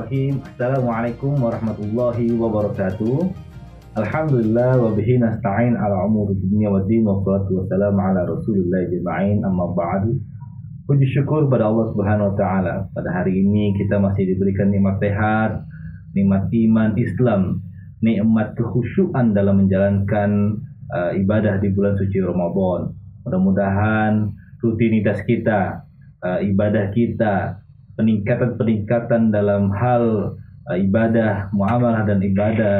Bismillahirrahmanirrahim. Assalamualaikum warahmatullahi wabarakatuh. Alhamdulillah wa bihi nasta'in ala umuri dunya waddin wa salatu wassalamu ala rasulillah jema'in amma ba'du. Puji syukur pada Allah Subhanahu wa taala. Pada hari ini kita masih diberikan nikmat sehat, nikmat iman Islam, nikmat kekhusyuan dalam menjalankan ibadah di bulan suci Ramadan. Mudah-mudahan rutinitas kita, ibadah kita, peningkatan dalam hal ibadah muamalah dan ibadah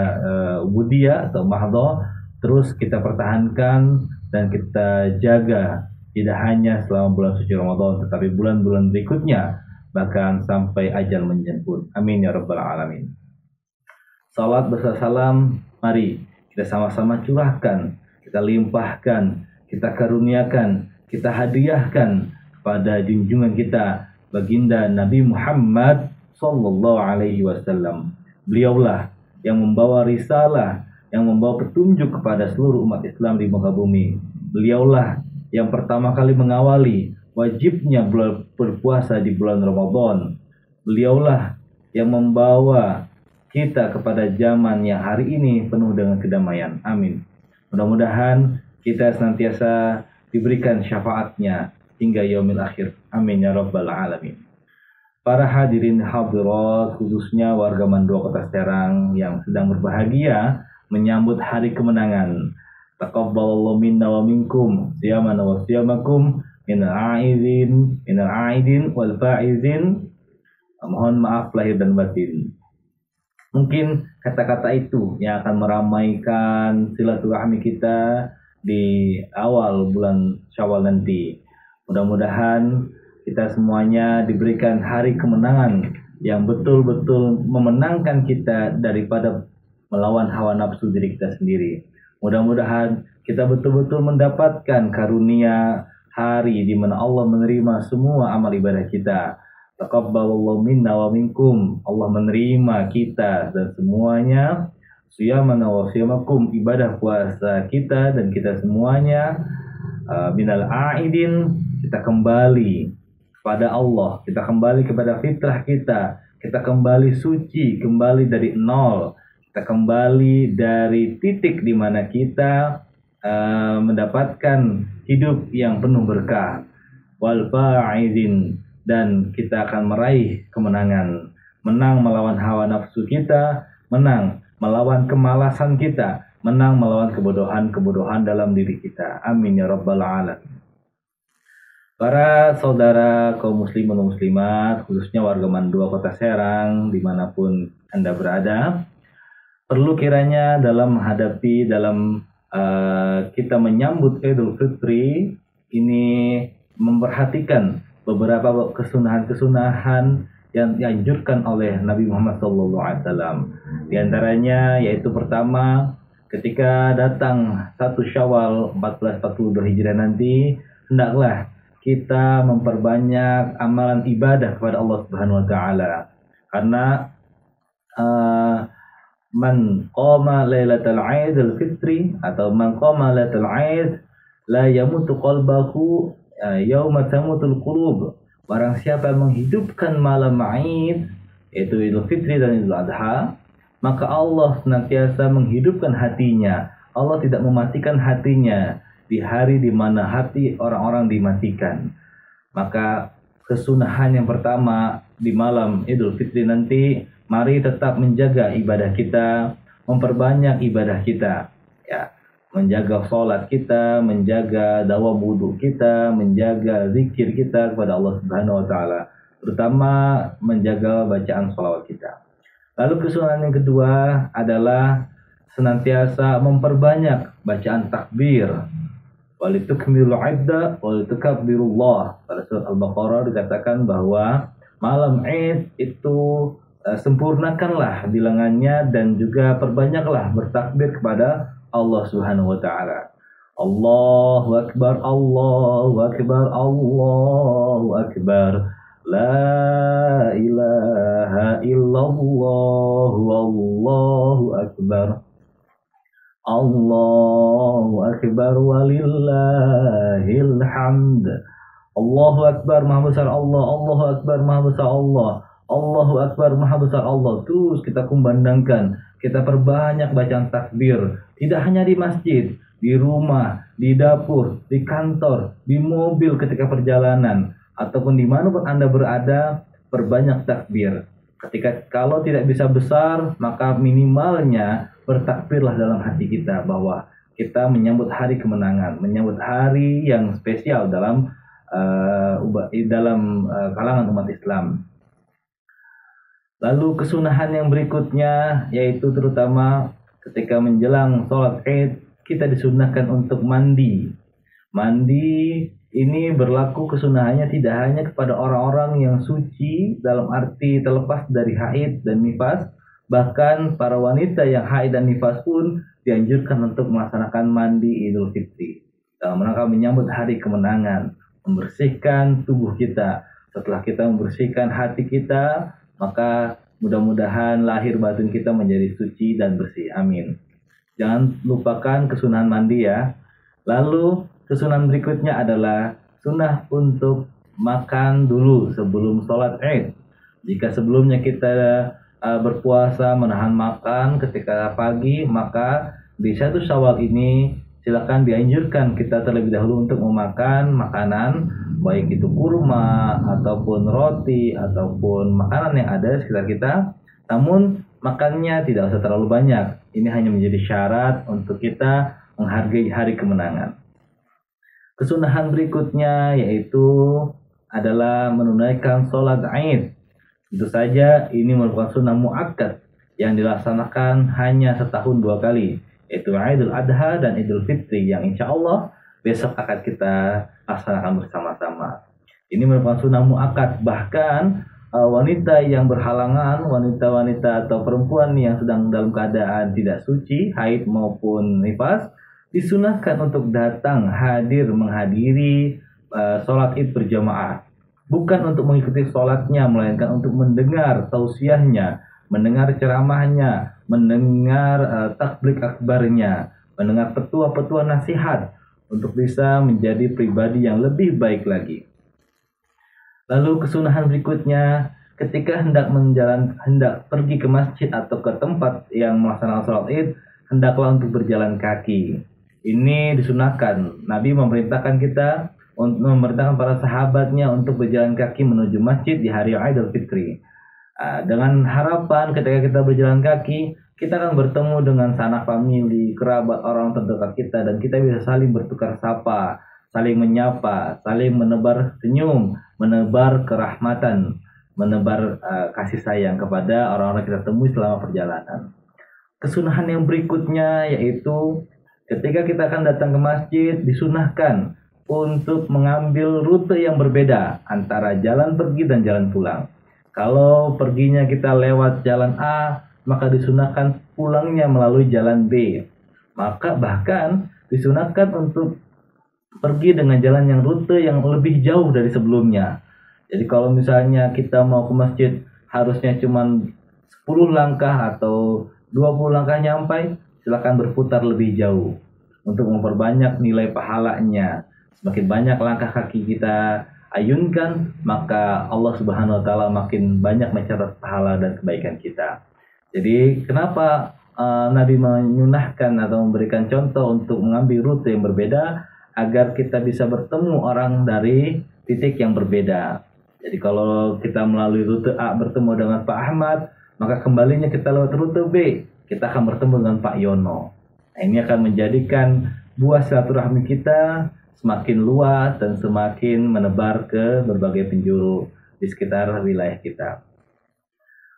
ubudiyah atau mahdhah terus kita pertahankan dan kita jaga, tidak hanya selama bulan suci Ramadan tetapi bulan-bulan berikutnya, bahkan sampai ajal menjemput. Amin ya rabbal alamin. Salat beserta salam mari kita sama-sama curahkan, kita limpahkan, kita karuniakan, kita hadiahkan kepada junjungan kita baginda Nabi Muhammad sallallahu alaihi wasallam. Beliaulah yang membawa risalah, yang membawa petunjuk kepada seluruh umat Islam di muka bumi. Beliaulah yang pertama kali mengawali wajibnya berpuasa di bulan Ramadan. Beliaulah yang membawa kita kepada zaman yang hari ini penuh dengan kedamaian. Amin. Mudah-mudahan kita senantiasa diberikan syafaatnya hingga yaumil akhir. Amin ya rabbal alamin. Para hadirin hadirat, khususnya warga Mandua Kota Serang yang sedang berbahagia menyambut hari kemenangan. Taqabbalallahu minna wa minkum siyamana wa siyamakum minal aidin wal faizin. Mohon maaf lahir dan batin. Mungkin kata-kata itu yang akan meramaikan silaturahmi kita di awal bulan Syawal nanti. Mudah-mudahan kita semuanya diberikan hari kemenangan yang betul-betul memenangkan kita daripada melawan hawa nafsu diri kita sendiri. Mudah-mudahan kita betul-betul mendapatkan karunia hari di mana Allah menerima semua amal ibadah kita. Taqabbalallahu minna wa minkum. Allah menerima kita dan semuanya. Siyamana wa siyamakum, ibadah puasa kita dan kita semuanya. Minal aidin, kita kembali kepada Allah, kita kembali kepada fitrah kita kembali suci, kembali dari nol, kita kembali dari titik di mana kita mendapatkan hidup yang penuh berkah. Wal faizin, dan kita akan meraih kemenangan, menang melawan hawa nafsu kita, menang melawan kemalasan kita, menang melawan kebodohan dalam diri kita. Amin ya rabbal alamin. Para saudara kaum muslimin dan muslimat, khususnya warga Mandua Kota Serang, dimanapun Anda berada, perlu kiranya dalam menghadapi, kita menyambut Idul Fitri ini memperhatikan beberapa kesunahan-kesunahan yang dianjurkan oleh Nabi Muhammad SAW. Di antaranya yaitu pertama, ketika datang 1 Syawal 1442 Hijriah nanti, hendaklah kita memperbanyak amalan ibadah kepada Allah Subhanahu wa taala. Karena man qama lailatul Aidil Fitri atau man qama lailatul Aid la yamutu qalbahu yauma tamutul qulub. Barang siapa yang menghidupkan malam Aid, yaitu Idul Fitri dan Idul Adha, maka Allah senantiasa menghidupkan hatinya. Allah tidak mematikan hatinya di hari di mana hati orang-orang dimatikan. Maka kesunahan yang pertama di malam Idul Fitri nanti, mari tetap menjaga ibadah kita, memperbanyak ibadah kita, ya, menjaga sholat kita, menjaga dawam wudhu kita, menjaga zikir kita kepada Allah Subhanahu wa taala, terutama menjaga bacaan sholawat kita. Lalu kesunahan yang kedua adalah senantiasa memperbanyak bacaan takbir. Walitukmilu idda walitukabbirullah. Pada surat Al-Baqarah dikatakan bahwa malam Id itu sempurnakanlah bilangannya dan juga perbanyaklah bertakbir kepada Allah Subhanahu wa taala. Allahu akbar, Allahu akbar, Allahu akbar. La ilaha illallah, Allahu akbar. Allahu akbar walillahil hamd. Allahu akbar, maha besar Allah. Allahu akbar, maha besar Allah. Allahu Akbar, Maha Besar Allah. Terus kita kumandangkan, kita perbanyak bacaan takbir. Tidak hanya di masjid, di rumah, di dapur, di kantor, di mobil ketika perjalanan, ataupun dimanapun Anda berada, perbanyak takbir. Ketika kalau tidak bisa besar, maka minimalnya bertakbirlah dalam hati kita bahwa kita menyambut hari kemenangan, menyambut hari yang spesial dalam kalangan umat Islam. Lalu kesunahan yang berikutnya yaitu terutama ketika menjelang sholat Id, kita disunahkan untuk mandi. Mandi ini berlaku kesunahannya tidak hanya kepada orang-orang yang suci dalam arti terlepas dari haid dan nifas, bahkan para wanita yang haid dan nifas pun dianjurkan untuk melaksanakan mandi Idul Fitri dalam rangka menyambut hari kemenangan, membersihkan tubuh kita. Setelah kita membersihkan hati kita, maka mudah-mudahan lahir batin kita menjadi suci dan bersih. Amin. Jangan lupakan kesunahan mandi ya. Lalu kesunahan berikutnya adalah sunnah untuk makan dulu sebelum sholat Id. Jika sebelumnya kita berpuasa menahan makan ketika pagi, maka di 1 Syawal ini silakan dianjurkan kita terlebih dahulu untuk memakan makanan, baik itu kurma ataupun roti ataupun makanan yang ada di sekitar kita. Namun makannya tidak usah terlalu banyak. Ini hanya menjadi syarat untuk kita menghargai hari kemenangan. Kesunahan berikutnya yaitu adalah menunaikan sholat Id. Tentu saja ini merupakan sunnah muakkad yang dilaksanakan hanya setahun 2 kali, yaitu Idul Adha dan Idul Fitri yang insya Allah besok akan kita laksanakan bersama-sama. Ini merupakan sunnah muakkad. Bahkan wanita yang berhalangan, wanita-wanita atau perempuan yang sedang dalam keadaan tidak suci, haid maupun nifas, disunahkan untuk datang hadir menghadiri sholat Id berjamaah. Bukan untuk mengikuti sholatnya, melainkan untuk mendengar tausiahnya, mendengar ceramahnya, mendengar takbir akbarnya, mendengar petua-petua nasihat untuk bisa menjadi pribadi yang lebih baik lagi. Lalu kesunahan berikutnya, ketika hendak pergi ke masjid atau ke tempat yang melaksanakan sholat Id, hendaklah untuk berjalan kaki. Ini disunahkan. Nabi memerintahkan memerintahkan para sahabatnya untuk berjalan kaki menuju masjid di hari Idul Fitri. Dengan harapan ketika kita berjalan kaki, kita akan bertemu dengan sanak famili, kerabat, orang terdekat kita, dan kita bisa saling bertukar sapa, saling menyapa, saling menebar senyum, menebar kerahmatan, menebar kasih sayang kepada orang-orang kita temui selama perjalanan. Kesunahan yang berikutnya yaitu ketika kita akan datang ke masjid, disunahkan untuk mengambil rute yang berbeda antara jalan pergi dan jalan pulang. Kalau perginya kita lewat jalan A, maka disunahkan pulangnya melalui jalan B. Maka bahkan disunahkan untuk pergi dengan jalan yang rute yang lebih jauh dari sebelumnya. Jadi kalau misalnya kita mau ke masjid harusnya cuma 10 langkah atau 20 langkah nyampai, silakan berputar lebih jauh untuk memperbanyak nilai pahalanya. Semakin banyak langkah kaki kita ayunkan, maka Allah Subhanahu wa taala makin banyak mencatat pahala dan kebaikan kita. Jadi kenapa Nabi menyunahkan atau memberikan contoh untuk mengambil rute yang berbeda agar kita bisa bertemu orang dari titik yang berbeda. Jadi kalau kita melalui rute A bertemu dengan Pak Ahmad, maka kembalinya kita lewat rute B, kita akan bertemu dengan Pak Yono. Nah, ini akan menjadikan buah silaturahmi kita semakin luas dan semakin menebar ke berbagai penjuru di sekitar wilayah kita.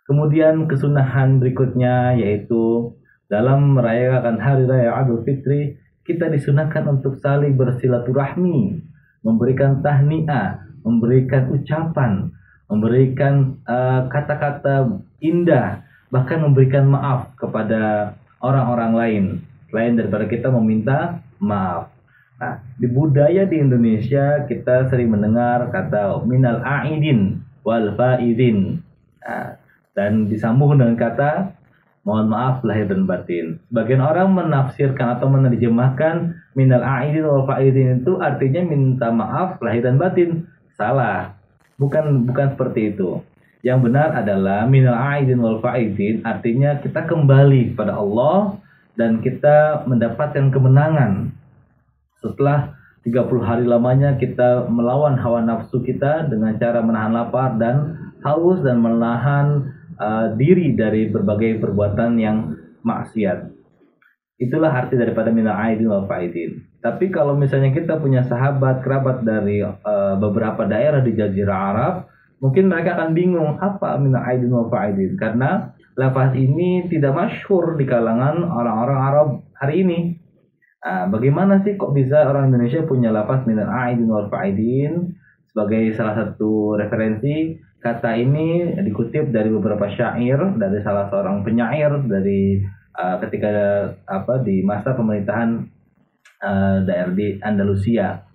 Kemudian kesunahan berikutnya yaitu dalam merayakan Hari Raya Idul Fitri, kita disunahkan untuk saling bersilaturahmi, memberikan tahniah, memberikan ucapan, memberikan kata-kata indah, bahkan memberikan maaf kepada orang-orang lain selain daripada kita meminta maaf. Nah, di budaya di Indonesia kita sering mendengar kata minal aidin wal faizin. Nah, dan disambung dengan kata mohon maaf lahir dan batin. Sebagian orang menafsirkan atau menerjemahkan minal aidin wal faizin itu artinya minta maaf lahir dan batin. Salah. Bukan seperti itu. Yang benar adalah minal aidin wal faizin, artinya kita kembali kepada Allah dan kita mendapatkan kemenangan setelah 30 hari lamanya kita melawan hawa nafsu kita dengan cara menahan lapar dan haus dan menahan diri dari berbagai perbuatan yang maksiat. Itulah arti daripada minal aidin wal faizin. Tapi kalau misalnya kita punya sahabat, kerabat dari beberapa daerah di Jazirah Arab, mungkin mereka akan bingung apa minal aidin wal faizin, karena lafaz ini tidak masyhur di kalangan orang-orang Arab hari ini. Bagaimana sih kok bisa orang Indonesia punya lafaz minal aidin wal faizin? Sebagai salah satu referensi, kata ini dikutip dari beberapa syair dari salah seorang penyair dari ketika di masa pemerintahan daerah di Andalusia.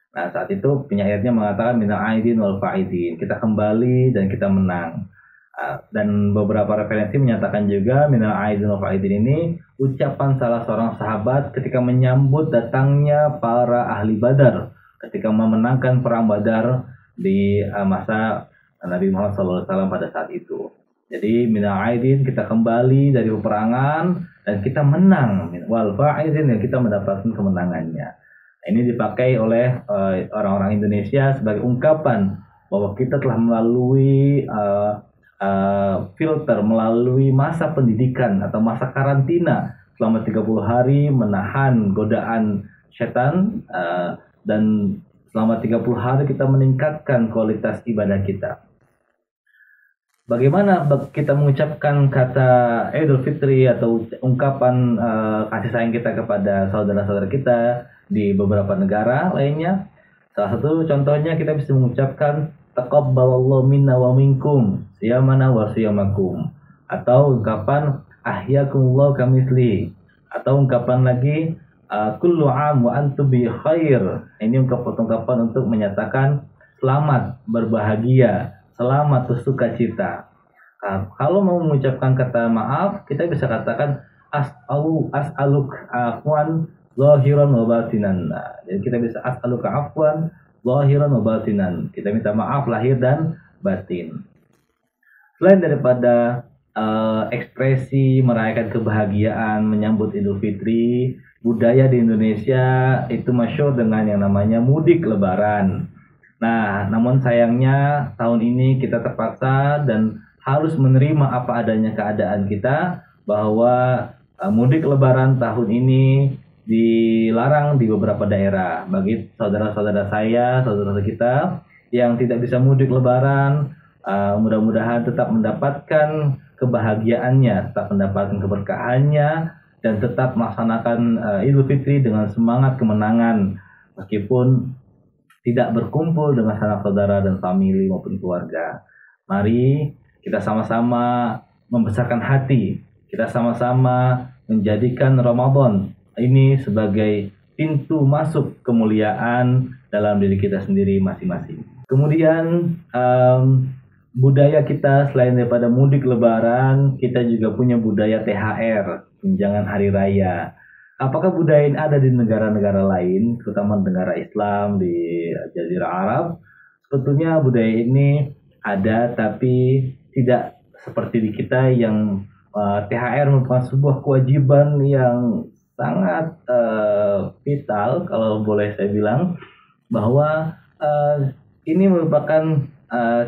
Nah, saat itu penyairnya mengatakan minal aidin wal faizin, kita kembali dan kita menang. Dan beberapa referensi menyatakan juga minal aidin wal faizin ini ucapan salah seorang sahabat ketika menyambut datangnya para ahli Badar, ketika memenangkan perang Badar di masa Nabi Muhammad SAW pada saat itu. Jadi minal aidin, kita kembali dari peperangan dan kita menang, wal faizin, dan kita mendapatkan kemenangannya. Ini dipakai oleh orang-orang Indonesia sebagai ungkapan bahwa kita telah melalui filter, melalui masa pendidikan atau masa karantina selama 30 hari, menahan godaan setan, dan selama 30 hari kita meningkatkan kualitas ibadah kita. Bagaimana kita mengucapkan kata Idul Fitri atau ungkapan kasih sayang kita kepada saudara-saudara kita di beberapa negara lainnya? Salah satu contohnya kita bisa mengucapkan taqabbalallahu minna wa minkum siyamana wa siyamakum, atau ungkapan ahyakumullah kamitsli, atau ungkapan lagi kullu am wa antum bi khair. Ini ungkapan untuk menyatakan selamat, berbahagia, selamat, bersuka cita. Kalau mau mengucapkan kata maaf, kita bisa katakan as'aluk afwan zahiran wa batinan. Jadi kita bisa as'aluka afwan zahiran wa batinan. Kita minta maaf lahir dan batin. Selain daripada ekspresi merayakan kebahagiaan, menyambut Idul Fitri, budaya di Indonesia itu masyhur dengan yang namanya mudik lebaran. Nah, namun sayangnya tahun ini kita terpaksa dan harus menerima apa adanya keadaan kita, bahwa mudik lebaran tahun ini dilarang di beberapa daerah. Bagi saudara-saudara saya, saudara kita yang tidak bisa mudik lebaran, mudah-mudahan tetap mendapatkan kebahagiaannya, tetap mendapatkan keberkahannya, dan tetap melaksanakan Idul Fitri dengan semangat kemenangan, meskipun tidak berkumpul dengan sanak saudara dan famili maupun keluarga. Mari kita sama-sama membesarkan hati, kita sama-sama menjadikan Ramadan ini sebagai pintu masuk kemuliaan dalam diri kita sendiri masing-masing. Kemudian budaya kita selain daripada mudik lebaran, kita juga punya budaya THR, tunjangan hari raya. Apakah budaya ini ada di negara-negara lain, terutama negara Islam di Jazirah Arab? Sebetulnya budaya ini ada, tapi tidak seperti di kita yang THR merupakan sebuah kewajiban yang sangat vital, kalau boleh saya bilang, bahwa ini merupakan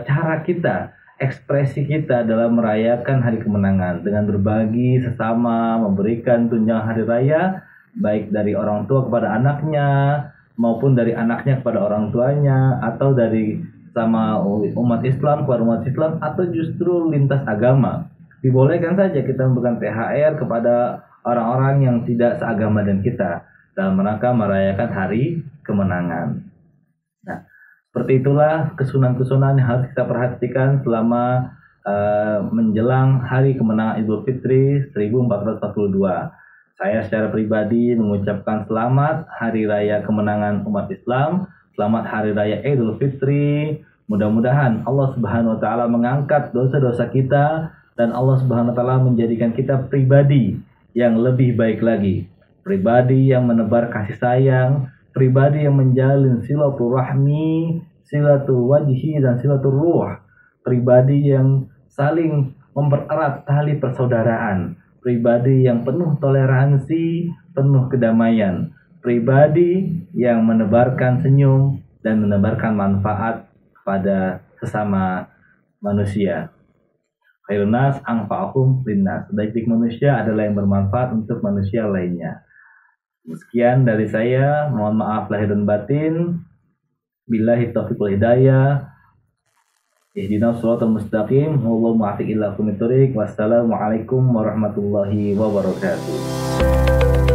cara kita, ekspresi kita dalam merayakan hari kemenangan dengan berbagi sesama, memberikan tunjangan hari raya, baik dari orang tua kepada anaknya maupun dari anaknya kepada orang tuanya, atau dari sama umat Islam kepada umat Islam, atau justru lintas agama. Dibolehkan saja kita memberikan THR kepada orang-orang yang tidak seagama dengan kita dalam rangka merayakan hari kemenangan. Nah, seperti itulah kesunahan-kesunahan yang harus kita perhatikan selama menjelang hari kemenangan Idul Fitri 1442. Saya secara pribadi mengucapkan selamat Hari Raya Kemenangan Umat Islam, selamat Hari Raya Idul Fitri. Mudah-mudahan Allah Subhanahu wa taala mengangkat dosa-dosa kita dan Allah Subhanahu wa taala menjadikan kita pribadi yang lebih baik lagi, pribadi yang menebar kasih sayang, pribadi yang menjalin silaturahmi, silatul wajhi, dan silatul ruh, pribadi yang saling mempererat tali persaudaraan, pribadi yang penuh toleransi, penuh kedamaian, pribadi yang menebarkan senyum dan menebarkan manfaat pada sesama manusia. Khairun nas anfa'uhum linnas. Sebaik-baik manusia adalah yang bermanfaat untuk manusia lainnya. Sekian dari saya, mohon maaf lahir dan batin. Billahi taufiq wal hidayah. Ihdinas shiratal mustaqim. Wallahu muwaffiq ila aqwamit thoriq. Wassalamualaikum warahmatullahi wabarakatuh.